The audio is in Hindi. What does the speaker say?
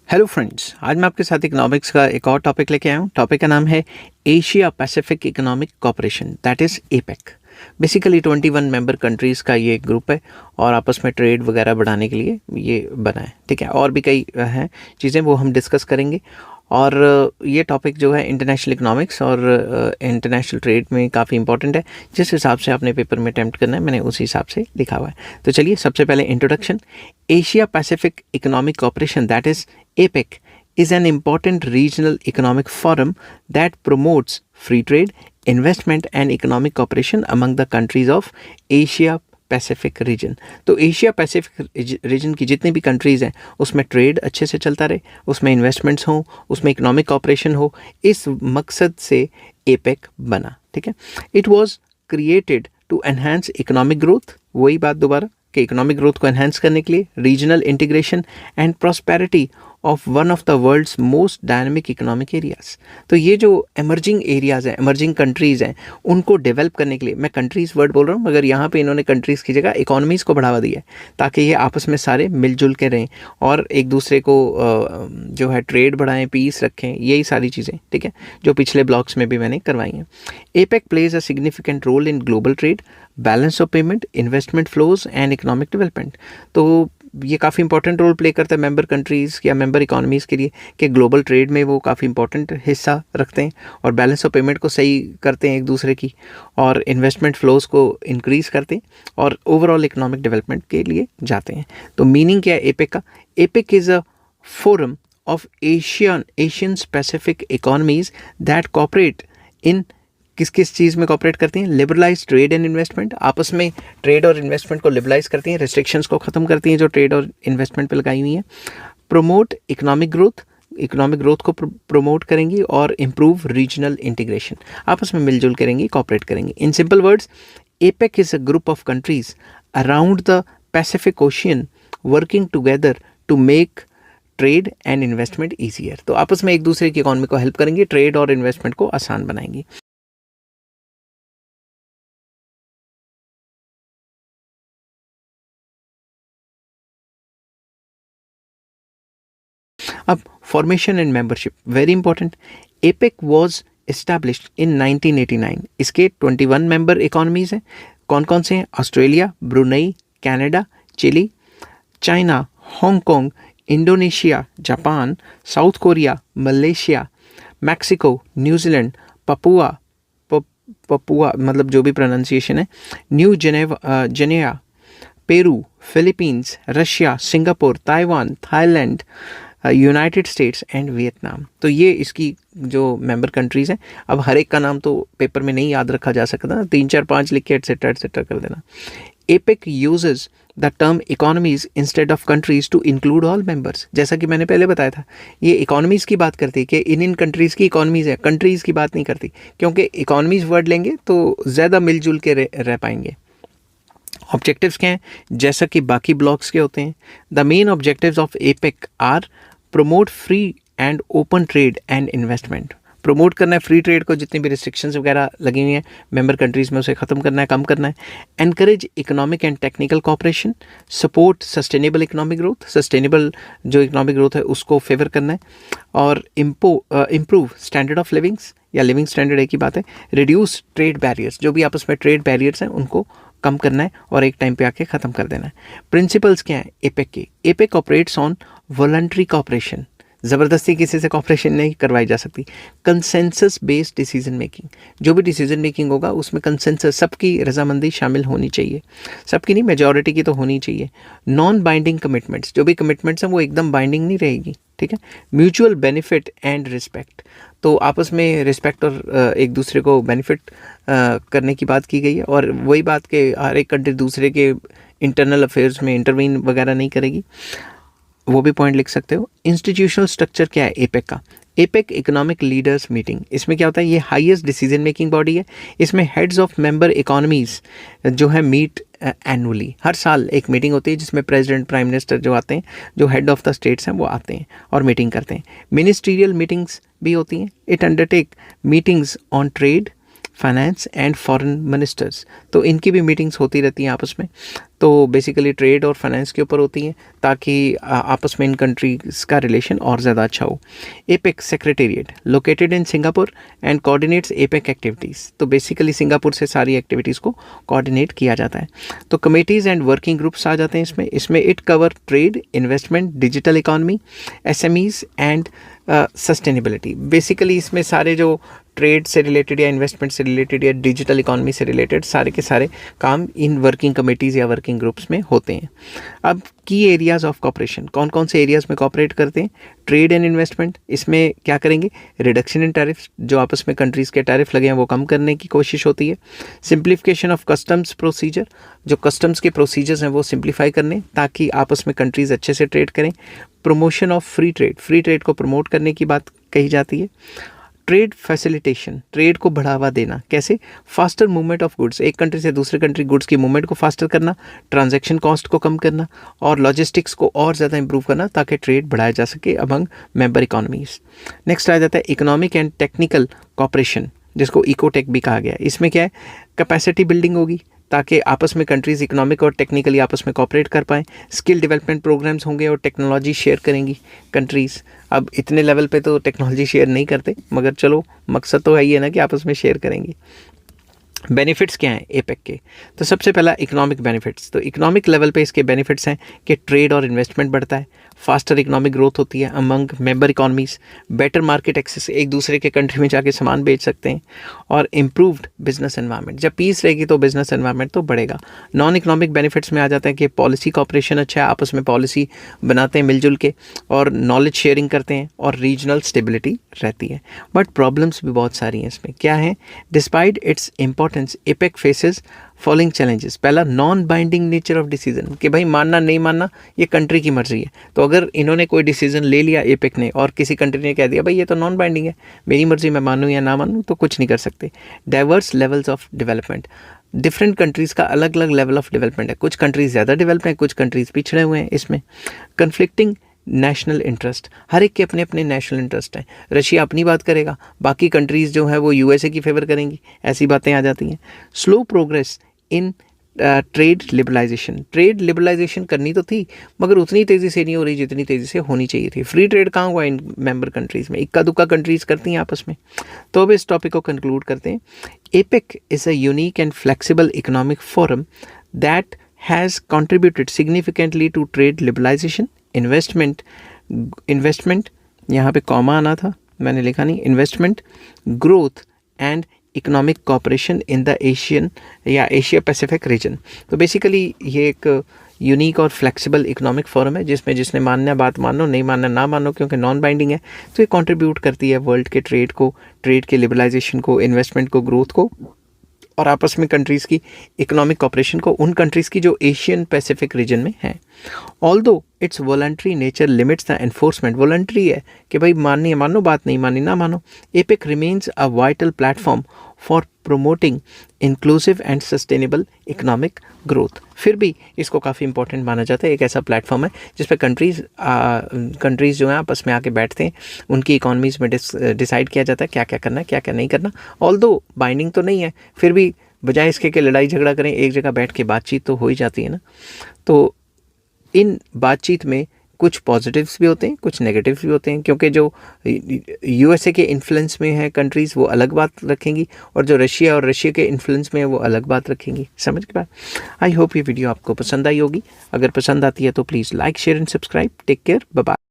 हेलो फ्रेंड्स, आज मैं आपके साथ इकोनॉमिक्स का एक और टॉपिक लेके आया हूँ। टॉपिक का नाम है Asia Pacific economic cooperation, that is APEC. Basically 21 member countries का ये एक ग्रुप है और आपस में ट्रेड वगैरह बढ़ाने के लिए ये बना है। ठीक है, और भी कई हैं चीज़ें, वो हम डिस्कस करेंगे। और ये टॉपिक जो है इंटरनेशनल इकोनॉमिक्स और इंटरनेशनल ट्रेड में काफ़ी इंपॉर्टेंट है। जिस हिसाब से आपने पेपर में अटैम्प्ट करना है, मैंने उसी हिसाब से लिखा हुआ है। तो चलिए, सबसे पहले introduction. Asia Pacific economic cooperation, that is APEC, is an important regional economic forum that promotes free trade, investment and economic cooperation among the countries of Asia Pacific region. तो एशिया पैसिफिक रीजन की जितनी भी कंट्रीज़ हैं उसमें ट्रेड अच्छे से चलता रहे, उसमें इन्वेस्टमेंट्स हों, उसमें इकोनॉमिक कॉपरेशन हो, इस मकसद से एपेक बना। ठीक है, it was created to enhance economic growth, वही बात दोबारा कि इकोनॉमिक ग्रोथ को एनहांस करने के लिए, regional integration and prosperity of one of the world's most dynamic economic areas. तो ये जो एमर्जिंग एरियाज़ हैं, एमर्जिंग कंट्रीज़ हैं, उनको डेवलप करने के लिए, मैं कंट्रीज़ वर्ड बोल रहा हूँ मगर यहाँ पे इन्होंने कंट्रीज़ की जगह इकोनॉमीज़ को बढ़ावा दिया है ताकि ये आपस में सारे मिलजुल के रहें और एक दूसरे को जो है ट्रेड बढ़ाएं, पीस रखें, यही सारी चीज़ें। ठीक है, जो पिछले ब्लॉग्स में भी मैंने करवाई हैं। APEC plays a significant role in global trade, balance of payment, investment flows and economic development. तो ये काफ़ी इंपॉर्टेंट रोल प्ले करता है मेंबर कंट्रीज़ या मेंबर इकोनॉमीज़ के लिए कि ग्लोबल ट्रेड में वो काफ़ी इंपॉर्टेंट हिस्सा रखते हैं और बैलेंस ऑफ पेमेंट को सही करते हैं एक दूसरे की, और इन्वेस्टमेंट फ्लोज को इंक्रीज़ करते हैं और ओवरऑल इकोनॉमिक डेवलपमेंट के लिए जाते हैं। तो मीनिंग क्या है एपेक का? APEC is a forum of Asian Pacific economies that cooperate in, किस किस चीज़ में कॉपरेट करती हैं? लिबरलाइज ट्रेड एंड इन्वेस्टमेंट, आपस में ट्रेड और इन्वेस्टमेंट को लिबरलाइज करती हैं, रिस्ट्रिक्शंस को ख़त्म करती हैं जो ट्रेड और इन्वेस्टमेंट पे लगाई हुई हैं। Promote economic growth, economic growth को प्रमोट करेंगी और इम्प्रूव रीजनल इंटीग्रेशन, आपस में मिलजुल करेंगी, कॉपरेट करेंगी। In simple words, APEC is a group of countries around the Pacific Ocean working together to make trade and investment easier. तो आपस में एक दूसरे की इकोनॉमी को हेल्प करेंगे, ट्रेड और इन्वेस्टमेंट को आसान बनाएंगी। अब formation and membership, very important. APEC was established in 1989। इसके 21 मेंबर इकोनॉमीज़ हैं। कौन कौन से हैं? Australia, Brunei, Canada, Chile, China, Hong Kong, Indonesia, Japan, South Korea, Malaysia, Mexico, New Zealand, Papua Papua मतलब जो भी प्रोनाउंसिएशन है, New Geneva, Peru, Philippines, Russia, Singapore, Taiwan, Thailand, United States and Vietnam. तो ये इसकी जो मेंबर कंट्रीज़ हैं। अब हर एक का नाम तो पेपर में नहीं याद रखा जा सकता, 3 4 5 लिख के एटसेट्रा कर देना। APEC uses the term economies instead of countries to include all members. जैसा कि मैंने पहले बताया था, ये इकोनॉमीज़ की बात करती है कि इन कंट्रीज़ की इकोनॉमीज़ है, कंट्रीज़ की बात नहीं करती, क्योंकि इकोनॉमीज़ वर्ड लेंगे तो ज़्यादा मिलजुल के रह पाएंगे। ऑब्जेक्टिव्स क्या हैं? जैसा कि बाकी ब्लॉक्स के होते हैं, the main objectives of APEC are promote free and open trade and investment. Promote करना है फ्री ट्रेड को, जितनी भी रिस्ट्रिक्शंस वगैरह लगी हुई हैं मेंबर कंट्रीज़ में उसे ख़त्म करना है, कम करना है। Encourage economic and technical corporation, support sustainable economic growth, sustainable जो इकोनॉमिक ग्रोथ है उसको फेवर करना है। और इम्प्रूव स्टैंडर्ड ऑफ लिविंग्स या लिविंग स्टैंडर्ड एक ही बात है। रिड्यूस ट्रेड बैरियर्स, जो भी आपस में ट्रेड बैरियर्स हैं उनको कम करना है और एक टाइम पे आके ख़त्म कर देना है। प्रिंसिपल्स क्या हैं एपेक के? APEC operates on voluntary cooperation, ज़बरदस्ती किसी से कॉपरेशन नहीं करवाई जा सकती। कंसेंसस बेस्ड डिसीजन मेकिंग, जो भी डिसीजन मेकिंग होगा उसमें कंसेंसस, सबकी रजामंदी शामिल होनी चाहिए, सबकी नहीं, मेजॉरिटी की तो होनी चाहिए। नॉन बाइंडिंग कमिटमेंट्स, जो भी कमिटमेंट्स हैं वो एकदम बाइंडिंग नहीं रहेगी। ठीक है। म्यूचुअल बेनिफिट एंड रिस्पेक्ट, तो आपस में रिस्पेक्ट और एक दूसरे को बेनिफिट करने की बात की गई है, और वही बात कि हर एक कंट्री दूसरे के इंटरनल अफेयर्स में इंटरवीन वगैरह नहीं करेगी, वो भी पॉइंट लिख सकते हो। इंस्टीट्यूशनल स्ट्रक्चर क्या है एपेक का? एपेक इकोनॉमिक लीडर्स मीटिंग, इसमें क्या होता है? ये हाईएस्ट डिसीजन मेकिंग बॉडी है। इसमें हेड्स ऑफ मेंबर इकोनॉमीज़ जो है मीट एनुअली, हर साल एक मीटिंग होती है जिसमें प्रेसिडेंट, प्राइम मिनिस्टर जो आते हैं, जो हेड ऑफ द स्टेट्स हैं वो आते हैं और मीटिंग करते हैं। मिनिस्ट्रियल मीटिंग्स भी होती हैं। It undertake meetings on trade, finance and foreign ministers, तो इनकी भी मीटिंग्स होती रहती हैं आपस में। तो बेसिकली ट्रेड और फाइनेंस के ऊपर होती हैं ताकि आपस में इन कंट्रीज़ का रिलेशन और ज़्यादा अच्छा हो। APEC secretariat located in Singapore and coordinates APEC activities. तो बेसिकली सिंगापुर से सारी एक्टिविटीज़ को कोऑर्डिनेट किया जाता है। तो कमेटीज़ एंड वर्किंग ग्रुप्स आ जाते हैं इसमें it cover trade, investment, digital economy, SMEs and sustainability. Basically इसमें सारे जो ट्रेड से रिलेटेड या इन्वेस्टमेंट से रिलेटेड या डिजिटल इकॉनमी से रिलेटेड सारे के सारे काम इन वर्किंग कमेटीज़ या वर्किंग ग्रुप्स में होते हैं। अब की एरियाज़ ऑफ कॉपरेशन, कौन कौन से एरियाज़ में कॉपरेट करते हैं? ट्रेड एंड इन्वेस्टमेंट, इसमें क्या करेंगे? रिडक्शन इन टैरिफ, जो आपस में कंट्रीज़ के टैरिफ लगे हैं वो कम करने की कोशिश होती है। सिंप्लीफिकेशन ऑफ कस्टम्स प्रोसीजर, जो कस्टम्स के प्रोसीजर्स हैं वो सिंप्लीफाई करने ताकि आपस में कंट्रीज़ अच्छे से ट्रेड करें। प्रमोशन ऑफ फ्री ट्रेड को प्रमोट करने की बात कही जाती है। ट्रेड फैसिलिटेशन, ट्रेड को बढ़ावा देना, कैसे? फास्टर मूवमेंट ऑफ गुड्स, एक कंट्री से दूसरे कंट्री गुड्स की मूवमेंट को फास्टर करना, ट्रांजैक्शन कॉस्ट को कम करना और लॉजिस्टिक्स को और ज़्यादा इंप्रूव करना ताकि ट्रेड बढ़ाया जा सके अमंग मेंबर इकोनॉमीज। नेक्स्ट आ जाता है इकोनॉमिक एंड टेक्निकल कॉपरेशन, जिसको इकोटेक भी कहा गया है। इसमें क्या है? कैपेसिटी बिल्डिंग होगी ताकि आपस में कंट्रीज़ इकोनॉमिक और टेक्निकली आपस में कॉपरेट कर पाएँ। स्किल डेवलपमेंट प्रोग्राम्स होंगे और टेक्नोलॉजी शेयर करेंगी कंट्रीज़। अब इतने लेवल पे तो टेक्नोलॉजी शेयर नहीं करते, मगर चलो मकसद तो है ही है ना कि आपस में शेयर करेंगी। बेनिफिट्स क्या हैं एपेक के? तो सबसे पहला इकोनॉमिक बेनिफिट्स। तो इकोनॉमिक लेवल पे इसके बेनिफिट्स हैं कि ट्रेड और इन्वेस्टमेंट बढ़ता है, फास्टर इकोनॉमिक ग्रोथ होती है among member economies, better market access, एक दूसरे के कंट्री में जाके सामान बेच सकते हैं, और इम्प्रूव्ड बिजनेस एनवायरनमेंट। जब पीस रहेगी तो बिजनेस एनवायरनमेंट तो बढ़ेगा। नॉन इकोनॉमिक बेनिफिट्स में आ जाता है कि पॉलिसी कॉपरेशन अच्छा है, आपस में पॉलिसी बनाते हैं मिलजुल के और नॉलेज शेयरिंग करते हैं और रीजनल स्टेबिलिटी रहती है। बट प्रॉब्लम्स भी बहुत सारी हैं इसमें। क्या है? Despite its importance APEC faces following challenges. पहला, non binding nature of decision, कि भाई मानना नहीं मानना ये कंट्री की मर्जी है। तो अगर इन्होंने कोई डिसीजन ले लिया एपेक ने और किसी कंट्री ने कह दिया भाई ये तो नॉन बाइंडिंग है, मेरी मर्जी, मैं मानूँ या ना मानूँ, तो कुछ नहीं कर सकते। Diverse levels of development, different countries का अलग अलग लेवल ऑफ डेवलपमेंट है, कुछ कंट्रीज़ ज़्यादा डेवलप हैं, कुछ कंट्रीज़ पिछड़े हुए हैं इसमें। कन्फ्लिक्टिंग नेशनल इंटरेस्ट, हर एक के अपने अपने नेशनल इंटरेस्ट हैं। रशिया अपनी बात करेगा, बाकी कंट्रीज़ जो है वो यूएसए की फेवर करेंगी, ऐसी बातें आ जाती हैं। Slow progress in trade liberalisation, trade liberalisation करनी तो थी मगर उतनी तेज़ी से नहीं हो रही जितनी तेज़ी से होनी चाहिए थी। फ्री ट्रेड कहाँ हुआ इन मेंबर कंट्रीज़ में? इक्का दुक्का कंट्रीज़ करती हैं आपस में। तो अब इस टॉपिक को कंक्लूड करते हैं। APEC is a unique and flexible economic forum that has contributed significantly to trade liberalization, investment यहाँ पे कॉमा आना था, मैंने लिखा नहीं, investment, growth and economic cooperation in the Asian या एशिया पैसिफिक रीजन। तो बेसिकली ये एक यूनिक और फ्लेक्सिबल इकोनॉमिक फोरम है जिसमें जिसने मानना बात मानो, नहीं मानना ना मानो, क्योंकि नॉन बाइंडिंग है। तो ये कंट्रीब्यूट करती है वर्ल्ड के ट्रेड को, ट्रेड के लिबरलाइजेशन को, इन्वेस्टमेंट को, ग्रोथ को, और आपस में कंट्रीज़ की इकोनॉमिक कॉपरेशन को, उन कंट्रीज़ की जो एशियन पैसिफिक रीजन में हैं। Although it's voluntary nature limits the enforcement, voluntary है कि भाई माननी है मानो, बात नहीं माननी ना मानो। APEC remains a vital platform for promoting inclusive and sustainable economic growth. फिर भी इसको काफ़ी इंपॉर्टेंट माना जाता है, एक ऐसा प्लेटफॉर्म है जिस पर कंट्रीज़ जो हैं आपस में आके बैठते हैं, उनकी इकॉनमीज़ में डिसाइड किया जाता है क्या क्या करना है, क्या क्या नहीं करना। ऑल्दो बाइंडिंग तो नहीं है, फिर भी बजाय इसके कि लड़ाई झगड़ा करें, एक जगह बैठ के बातचीत तो हो ही जाती है ना। तो इन बातचीत में कुछ पॉजिटिव्स भी होते हैं, कुछ नेगेटिव्स भी होते हैं, क्योंकि जो यूएसए के इन्फ्लुएंस में है कंट्रीज़ वो अलग बात रखेंगी, और जो रशिया और रशिया के इन्फ्लुएंस में है वो अलग बात रखेंगी। समझ के बाद आई होप ये वीडियो आपको पसंद आई होगी। अगर पसंद आती है तो please like, share and subscribe. Take care, bye bye.